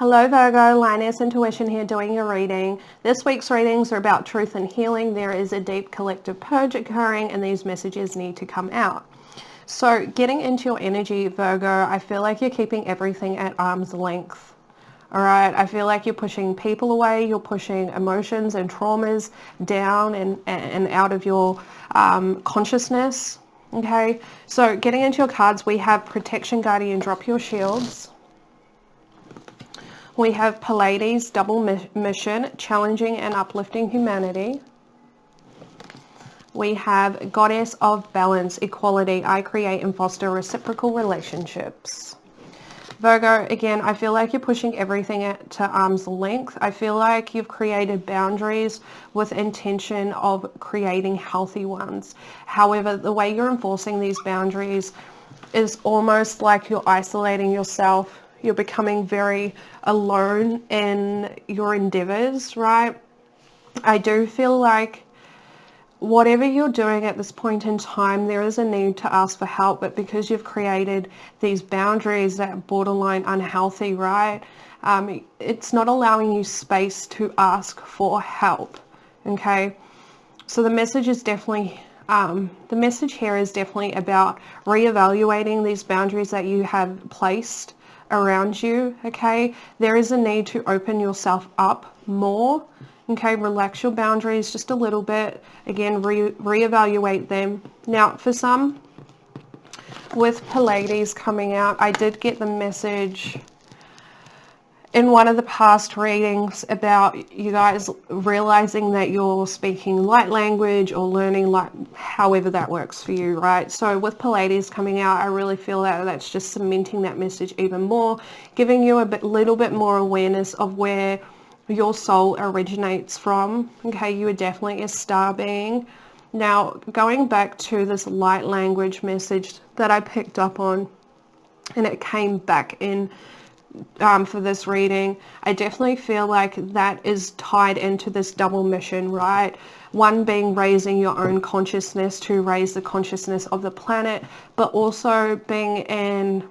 Hello Virgo, Lioness Intuition here doing your reading. This week's readings are about truth and healing. There is a deep collective purge occurring and these messages need to come out. So getting into your energy, Virgo, I feel like you're keeping everything at arm's length. Alright, I feel like you're pushing people away, you're pushing emotions and traumas down and out of your consciousness. Okay, so getting into your cards, we have Protection, Guardian, Drop Your Shields. We have Pleiades, Double Mission, Challenging and Uplifting Humanity. We have Goddess of Balance, Equality, I Create and Foster Reciprocal Relationships. Virgo, again, I feel like you're pushing everything to arm's length. I feel like you've created boundaries with intention of creating healthy ones. However, the way you're enforcing these boundaries is almost like you're isolating yourself. You're becoming very alone in your endeavors, right? I do feel like whatever you're doing at this point in time, there is a need to ask for help, but because you've created these boundaries that are borderline unhealthy, right? It's not allowing you space to ask for help, okay? So the message is definitely, the message here is definitely about reevaluating these boundaries that you have placed around you, okay? There is a need to open yourself up more, okay? Relax your boundaries just a little bit. Again, reevaluate them. Now, for some, with Pleiades coming out, I did get the message in one of the past readings about you guys realizing that you're speaking light language or learning light, however that works for you, right? So with Pleiades coming out, I really feel that that's just cementing that message even more, giving you a little bit more awareness of where your soul originates from. Okay, you are definitely a star being. Now, going back to this light language message that I picked up on, and it came back in for this reading, I definitely feel like that is tied into this double mission, right? One being raising your own consciousness to raise the consciousness of the planet, but also being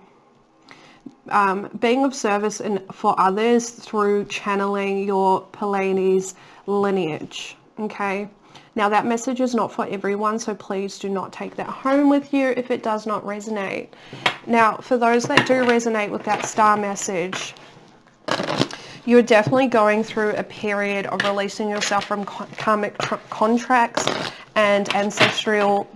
of service for others through channeling your Pleiades lineage, okay? Now that message is not for everyone, so please do not take that home with you if it does not resonate. Now, for those that do resonate with that star message, you're definitely going through a period of releasing yourself from karmic contracts and ancestral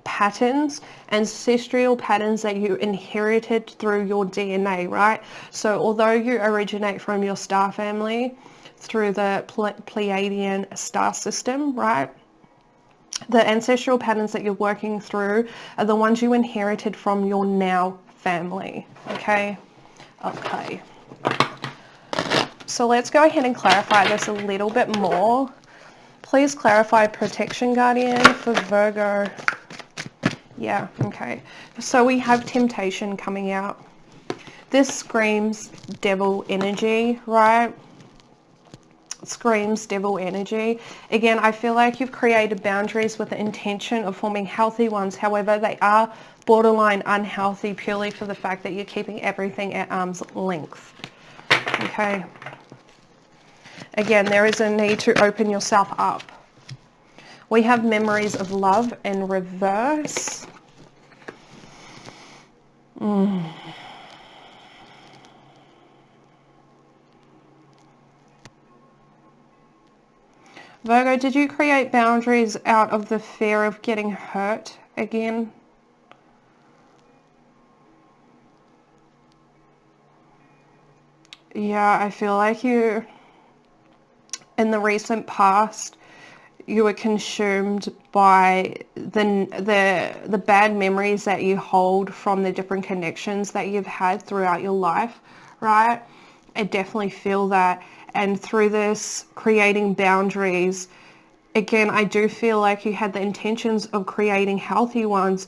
patterns that you inherited through your DNA, right? So although you originate from your star family through the Pleiadian star system, right? The ancestral patterns that you're working through are the ones you inherited from your now family, okay? Okay. So let's go ahead and clarify this a little bit more. Please clarify Protection, Guardian, for Virgo. Yeah, okay. So we have Temptation coming out. This screams devil energy, right? Screams devil energy. Again, I feel like you've created boundaries with the intention of forming healthy ones. However, they are borderline unhealthy purely for the fact that you're keeping everything at arm's length. Okay. Again, there is a need to open yourself up. We have Memories of Love in reverse. Virgo, did you create boundaries out of the fear of getting hurt again? Yeah, I feel like you, in the recent past, you were consumed by the bad memories that you hold from the different connections that you've had throughout your life, right? I definitely feel that. And through this, creating boundaries, again, I do feel like you had the intentions of creating healthy ones,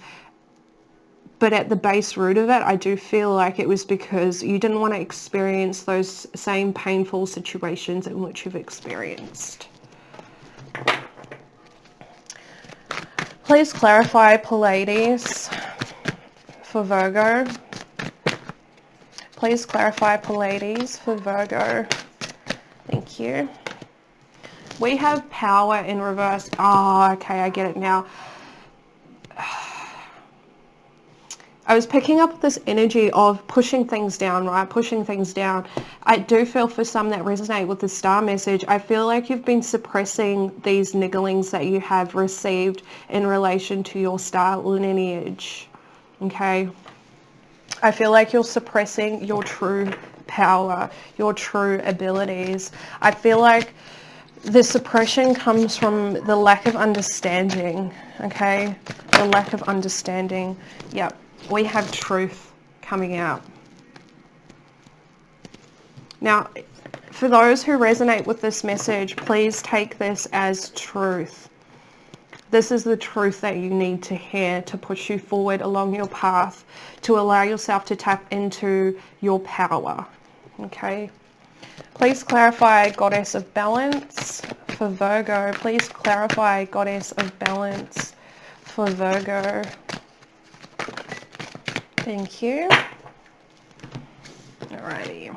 but at the base root of it, I do feel like it was because you didn't want to experience those same painful situations in which you've experienced. Please clarify Pleiades for Virgo. Please clarify Pleiades for Virgo. Thank you. We have power in reverse. Oh, okay, I get it now. I was picking up this energy of pushing things down, right? Pushing things down. I do feel for some that resonate with the star message, I feel like you've been suppressing these nigglings that you have received in relation to your star lineage. Okay? I feel like you're suppressing your true power, your true abilities. I feel like the suppression comes from the lack of understanding, okay? The lack of understanding. Yep. We have truth coming out. Now, for those who resonate with this message, please take this as truth. This is the truth that you need to hear to push you forward along your path, to allow yourself to tap into your power. Okay? Please clarify Goddess of Balance for Virgo. Please clarify Goddess of Balance for Virgo. Thank you. Alrighty.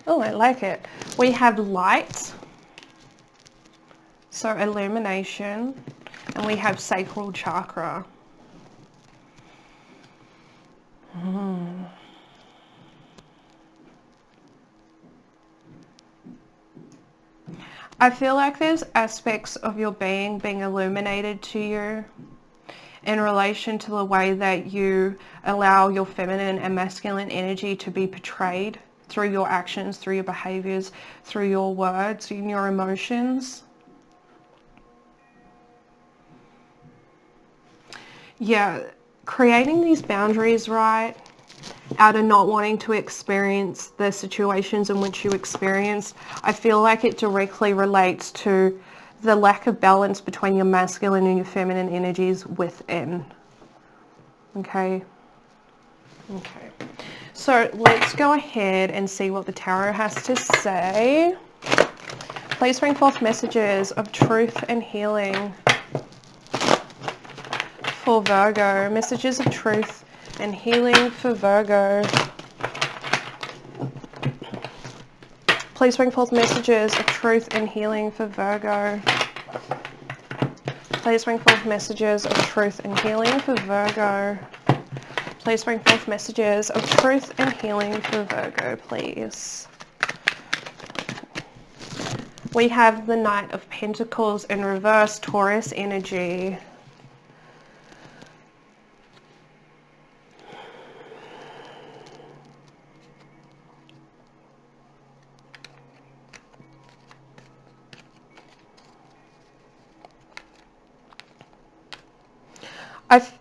Oh, I like it. We have light, so illumination, and we have sacral chakra. I feel like there's aspects of your being illuminated to you in relation to the way that you allow your feminine and masculine energy to be portrayed through your actions, through your behaviors, through your words, in your emotions. Yeah, creating these boundaries, right, out of not wanting to experience the situations in which you experienced, I feel like it directly relates to the lack of balance between your masculine and your feminine energies within. Okay? Okay. So let's go ahead and see what the tarot has to say. Please bring forth messages of truth and healing for Virgo. Messages of truth and healing for Virgo. Please bring forth messages of truth and healing for Virgo. Please bring forth messages of truth and healing for Virgo. Please bring forth messages of truth and healing for Virgo, please. We have the Knight of Pentacles in reverse, Taurus energy.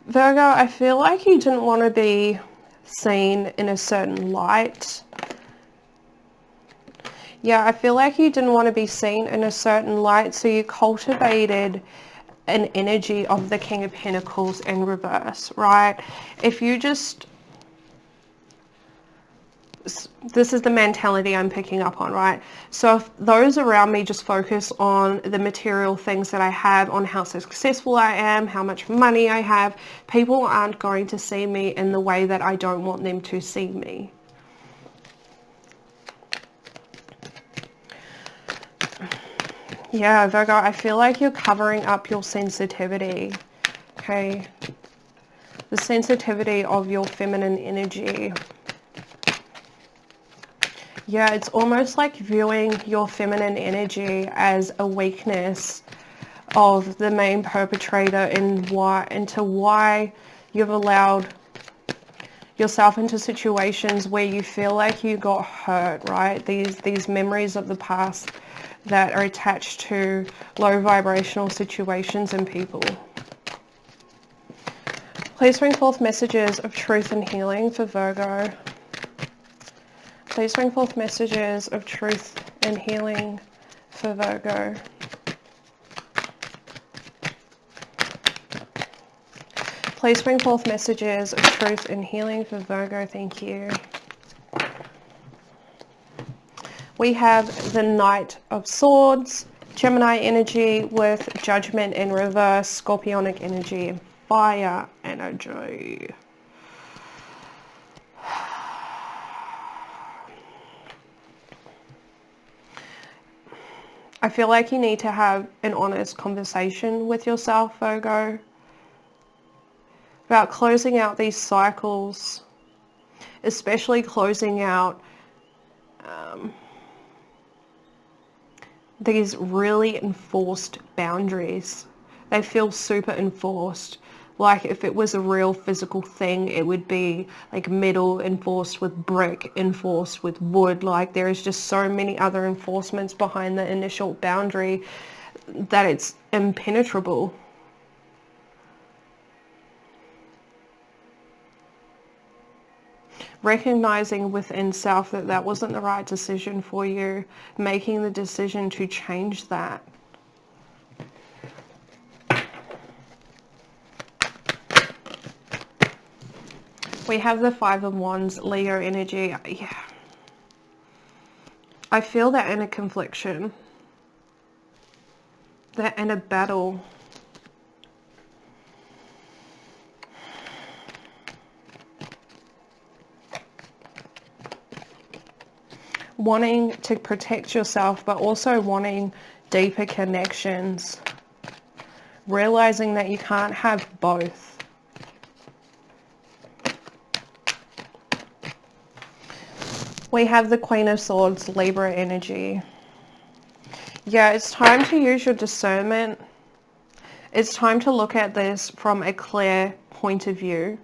Virgo, I feel like you didn't want to be seen in a certain light. Yeah, I feel like you didn't want to be seen in a certain light, so you cultivated an energy of the King of Pentacles in reverse, right? If you just... This is the mentality I'm picking up on, right? So if those around me just focus on the material things that I have, on how successful I am, how much money I have, people aren't going to see me in the way that I don't want them to see me. Yeah, Virgo, I feel like you're covering up your sensitivity, okay? The sensitivity of your feminine energy. Yeah, it's almost like viewing your feminine energy as a weakness of the main perpetrator, and why you've allowed yourself into situations where you feel like you got hurt, right? These memories of the past that are attached to low vibrational situations and people. Please bring forth messages of truth and healing for Virgo. Please bring forth messages of truth and healing for Virgo. Please bring forth messages of truth and healing for Virgo. Thank you. We have the Knight of Swords, Gemini energy with Judgment in reverse, Scorpionic energy, and fire energy. I feel like you need to have an honest conversation with yourself, Virgo, about closing out these cycles, especially closing out these really enforced boundaries. They feel super enforced. Like if it was a real physical thing, it would be like metal enforced with brick, enforced with wood. Like there is just so many other enforcements behind the initial boundary that it's impenetrable. Recognizing within self that that wasn't the right decision for you, making the decision to change that. We have the Five of Wands, Leo energy. Yeah. I feel that inner confliction, that inner battle. Wanting to protect yourself, but also wanting deeper connections. Realizing that you can't have both. We have the Queen of Swords, Libra energy. Yeah, it's time to use your discernment. It's time to look at this from a clear point of view.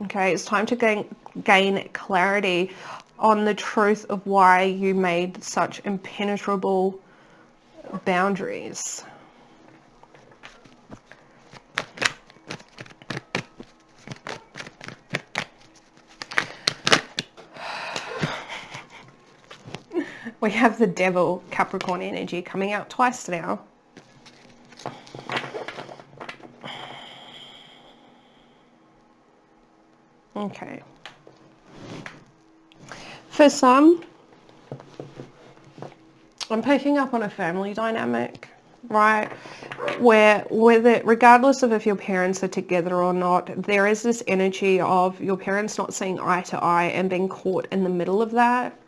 Okay, it's time to gain clarity on the truth of why you made such impenetrable boundaries. We have the Devil, Capricorn energy coming out twice now. Okay. For some, I'm picking up on a family dynamic, right? Where regardless of if your parents are together or not, there is this energy of your parents not seeing eye to eye and being caught in the middle of that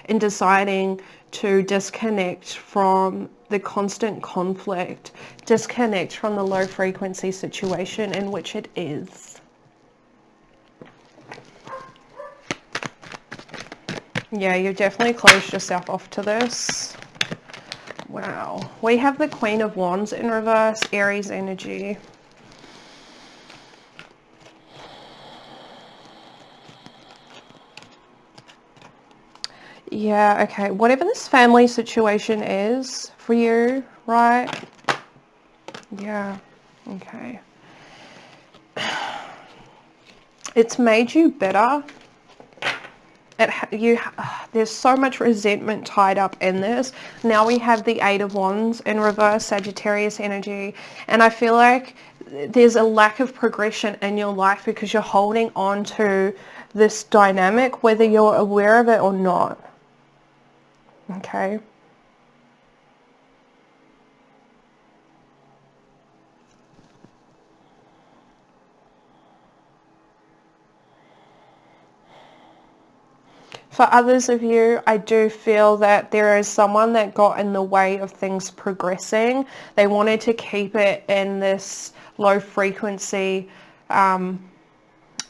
and deciding to disconnect from the constant conflict, disconnect from the low frequency situation in which it is. Yeah, you've definitely closed yourself off to this. Wow. We have the Queen of Wands in reverse, Aries energy. Yeah, okay. Whatever this family situation is for you, right? Yeah, okay. It's made you better. There's so much resentment tied up in this. Now we have the Eight of Wands in reverse, Sagittarius energy, and I feel like there's a lack of progression in your life because you're holding on to this dynamic whether you're aware of it or not. Okay. For others of you, I do feel that there is someone that got in the way of things progressing. They wanted to keep it in this low frequency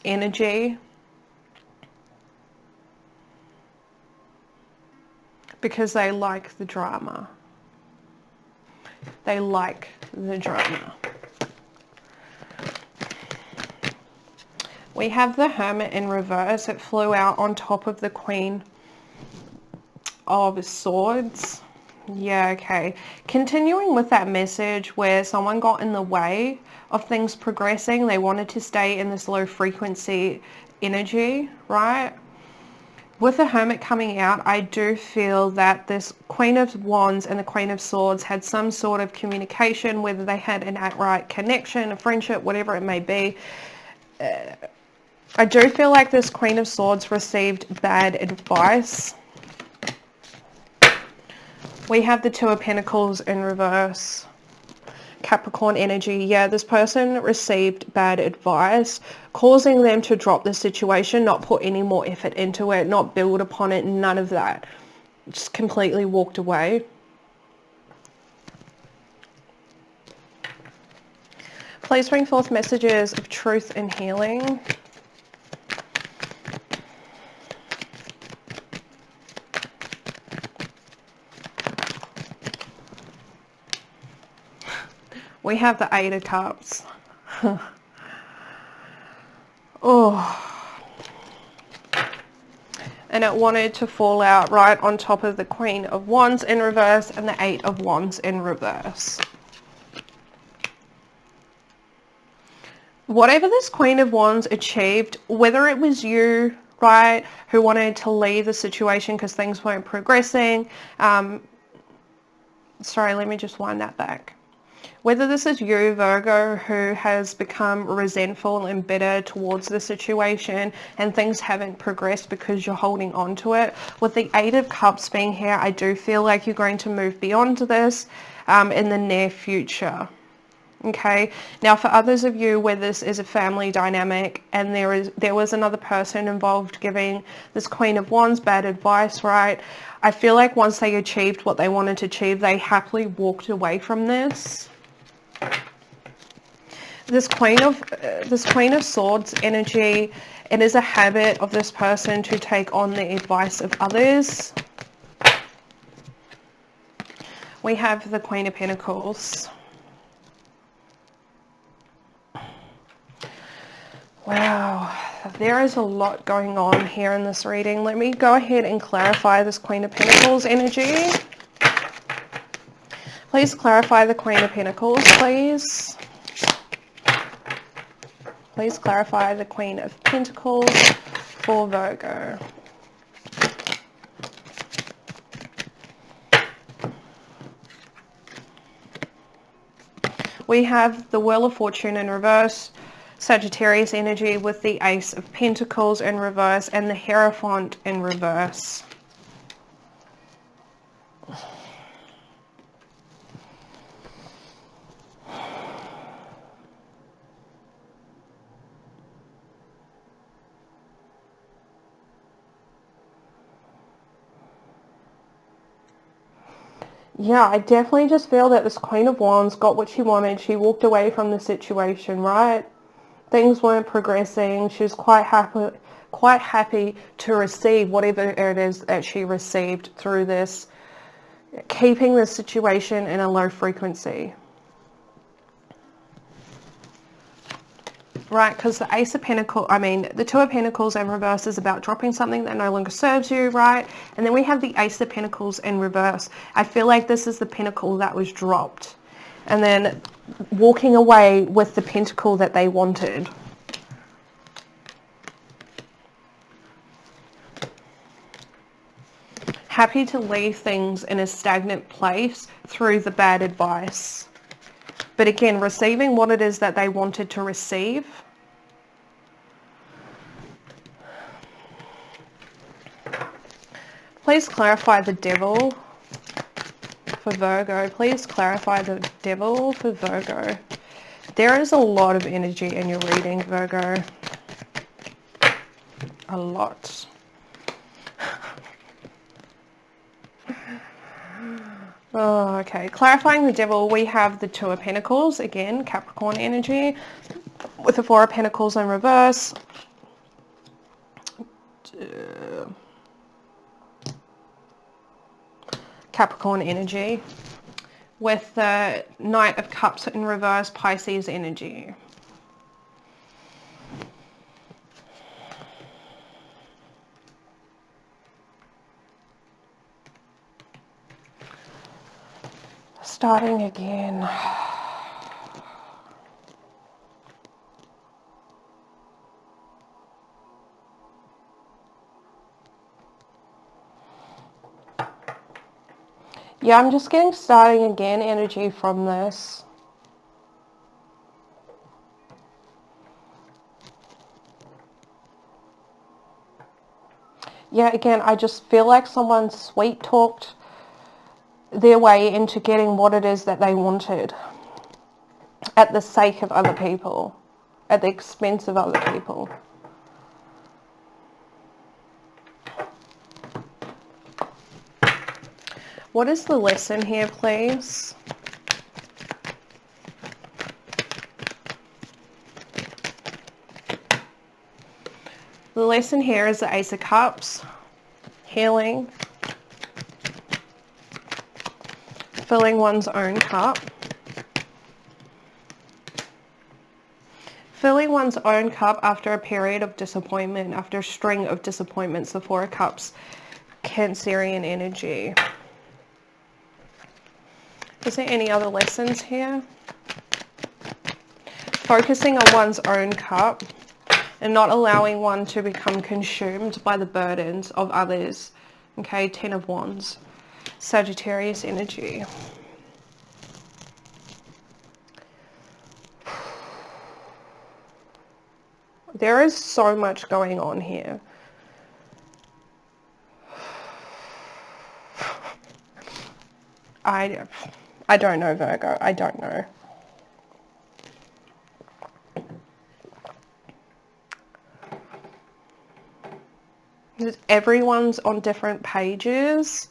energy because they like the drama. They like the drama. We have the Hermit in reverse. It flew out on top of the Queen of Swords. Yeah, okay. Continuing with that message where someone got in the way of things progressing. They wanted to stay in this low frequency energy, right? With the Hermit coming out, I do feel that this Queen of Wands and the Queen of Swords had some sort of communication, whether they had an outright connection, a friendship, whatever it may be. I do feel like this Queen of Swords received bad advice. We have the Two of Pentacles in reverse. Capricorn energy. Yeah, this person received bad advice, causing them to drop the situation, not put any more effort into it, not build upon it, none of that. Just completely walked away. Please bring forth messages of truth and healing. We have the Eight of Cups. Oh. And it wanted to fall out right on top of the Queen of Wands in reverse and the Eight of Wands in reverse. Whatever this Queen of Wands achieved, whether it was you, right, who wanted to leave the situation because things weren't progressing. Sorry, let me just wind that back. Whether this is you, Virgo, who has become resentful and bitter towards the situation and things haven't progressed because you're holding on to it. With the Eight of Cups being here, I do feel like you're going to move beyond this in the near future. Okay, now for others of you where this is a family dynamic and there was another person involved giving this Queen of Wands bad advice, right? I feel like once they achieved what they wanted to achieve, they happily walked away from this. This Queen of Swords energy, it is a habit of this person to take on the advice of others. We have the Queen of Pentacles. Wow, there is a lot going on here in this reading. Let me go ahead and clarify this Queen of Pentacles energy. Please clarify the Queen of Pentacles, please. Please clarify the Queen of Pentacles for Virgo. We have the Wheel of Fortune in reverse, Sagittarius energy with the Ace of Pentacles in reverse and the Hierophant in reverse. Yeah, I definitely just feel that this Queen of Wands got what she wanted. She walked away from the situation, right? Things weren't progressing. She was quite happy to receive whatever it is that she received through this, keeping the situation in a low frequency. Right, because the Ace of Pentacles, the Two of Pentacles in reverse is about dropping something that no longer serves you, right? And then we have the Ace of Pentacles in reverse. I feel like this is the pentacle that was dropped. And then walking away with the pentacle that they wanted. Happy to leave things in a stagnant place through the bad advice. But again, receiving what it is that they wanted to receive. Please clarify the Devil for Virgo. Please clarify the Devil for Virgo. There is a lot of energy in your reading, Virgo. A lot. Oh, okay. Clarifying the Devil, we have the Two of Pentacles, again, Capricorn energy, with the Four of Pentacles in reverse. Capricorn energy, with the Knight of Cups in reverse, Pisces energy. Starting again. Yeah, I'm just getting starting again energy from this. Yeah, again, I just feel like someone sweet talked their way into getting what it is that they wanted at the sake of other people, at the expense of other people. What is the lesson here, please? The lesson here is the Ace of Cups, healing, filling one's own cup. Filling one's own cup after a period of disappointment, after a string of disappointments, the Four of Cups, Cancerian energy. Is there any other lessons here? Focusing on one's own cup and not allowing one to become consumed by the burdens of others. Okay, Ten of Wands, Sagittarius energy. There is so much going on here. I don't know, Virgo. I don't know. Everyone's on different pages.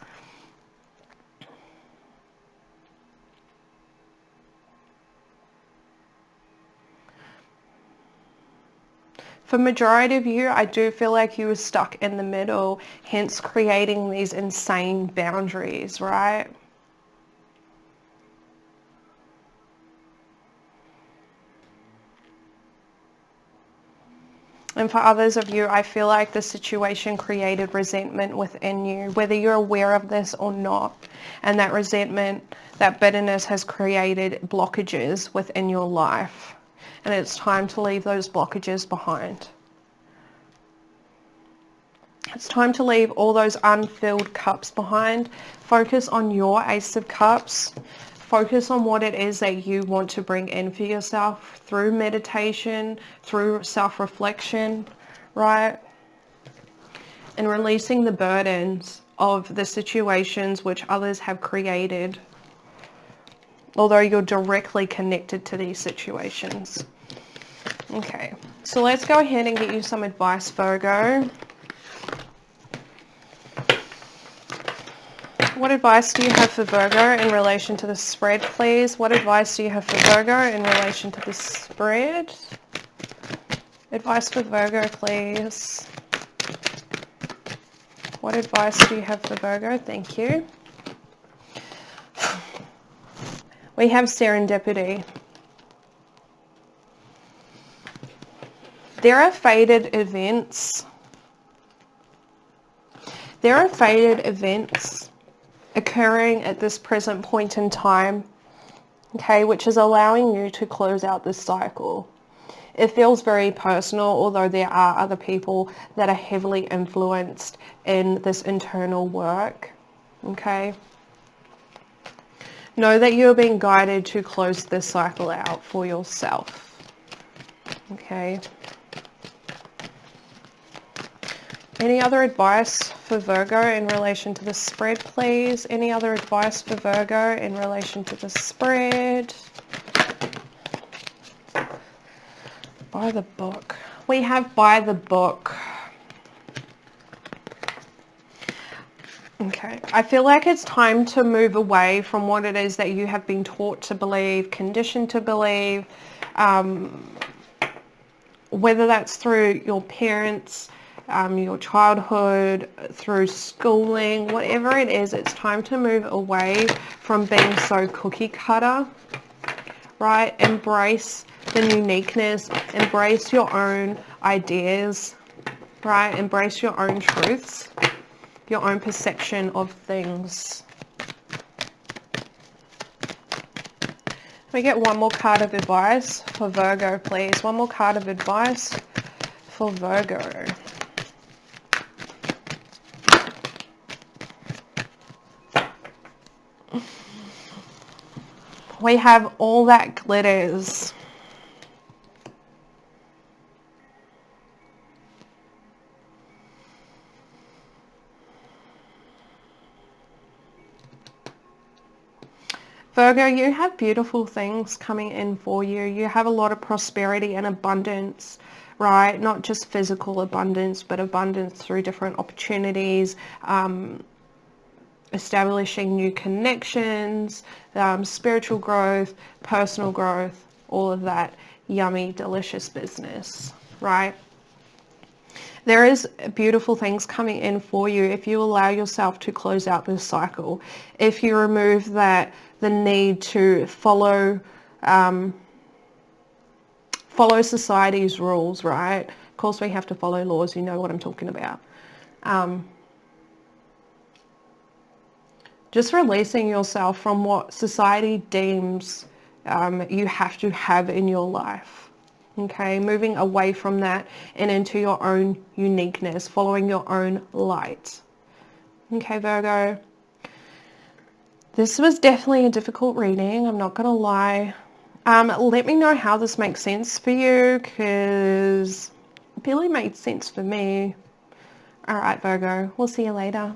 For majority of you, I do feel like you were stuck in the middle, hence creating these insane boundaries, right? And for others of you, I feel like the situation created resentment within you, whether you're aware of this or not. And that resentment, that bitterness has created blockages within your life. And it's time to leave those blockages behind. It's time to leave all those unfilled cups behind. Focus on your Ace of Cups. Focus on what it is that you want to bring in for yourself through meditation, through self-reflection, right? And releasing the burdens of the situations which others have created, although you're directly connected to these situations. Okay, so let's go ahead and get you some advice, Virgo. What advice do you have for Virgo in relation to the spread, please? What advice do you have for Virgo in relation to the spread? Advice for Virgo, please. What advice do you have for Virgo? Thank you. We have serendipity. There are fated events. There are fated events occurring at this present point in time, okay, which is allowing you to close out this cycle. It feels very personal, although there are other people that are heavily influenced in this internal work, okay? Know that you're being guided to close this cycle out for yourself, okay? Any other advice for Virgo in relation to the spread, please? Any other advice for Virgo in relation to the spread? By the book. We have by the book. Okay, I feel like it's time to move away from what it is that you have been taught to believe, conditioned to believe, whether that's through your parents, your childhood, through schooling, whatever it is, it's time to move away from being so cookie cutter, right? Embrace the uniqueness, embrace your own ideas, right? Embrace your own truths, your own perception of things. We get one more card of advice for Virgo, please. One more card of advice for Virgo. We have all that glitters. Virgo, you have beautiful things coming in for you. You have a lot of prosperity and abundance, right? Not just physical abundance, but abundance through different opportunities, establishing new connections, spiritual growth, personal growth, all of that yummy, delicious business, right? There is beautiful things coming in for you if you allow yourself to close out this cycle. If you remove the need to follow society's rules, right? Of course we have to follow laws, you know what I'm talking about. Just releasing yourself from what society deems you have to have in your life. Okay, moving away from that and into your own uniqueness, following your own light. Okay, Virgo. This was definitely a difficult reading, I'm not going to lie. Let me know how this makes sense for you, because it really made sense for me. Alright, Virgo, we'll see you later.